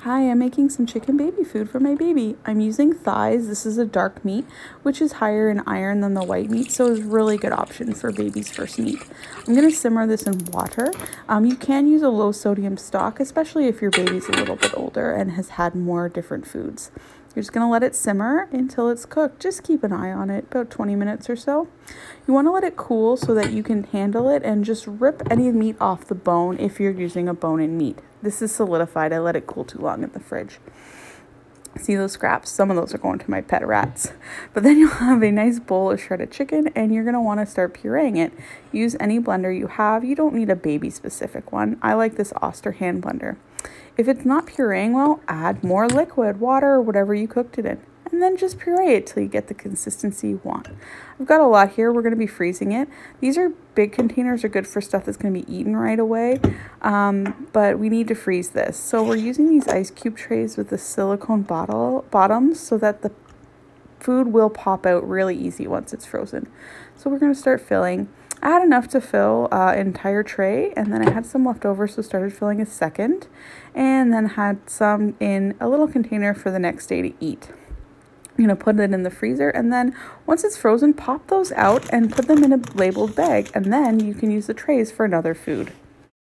Hi, I'm making some chicken baby food for my baby. I'm using thighs. This is a dark meat, which is higher in iron than the white meat, so it's a really good option for baby's first meat. I'm going to simmer this in water. You can use a low sodium stock, especially if your baby's a little bit older and has had more different foods. You're just going to let it simmer until it's cooked. Just keep an eye on it, about 20 minutes or so. You want to let it cool so that you can handle it and just rip any meat off the bone if you're using a bone-in meat. This is solidified. I let it cool too long in the fridge. See those scraps? Some of those are going to my pet rats. But then you'll have a nice bowl of shredded chicken and you're going to want to start pureeing it. Use any blender you have. You don't need a baby specific one. I like this Oster hand blender. If it's not pureeing well, add more liquid, water, or whatever you cooked it in. And then just puree it till you get the consistency you want. I've got a lot here. We're going to be freezing it. These are big containers, are good for stuff that's going to be eaten right away. But we need to freeze this. So we're using these ice cube trays with the silicone bottoms so that the food will pop out really easy once it's frozen. So we're going to start filling. I had enough to fill an entire tray, and then I had some left over, so started filling a second, and then had some in a little container for the next day to eat. I'm going to put it in the freezer, and then once it's frozen, pop those out and put them in a labeled bag, and then you can use the trays for another food.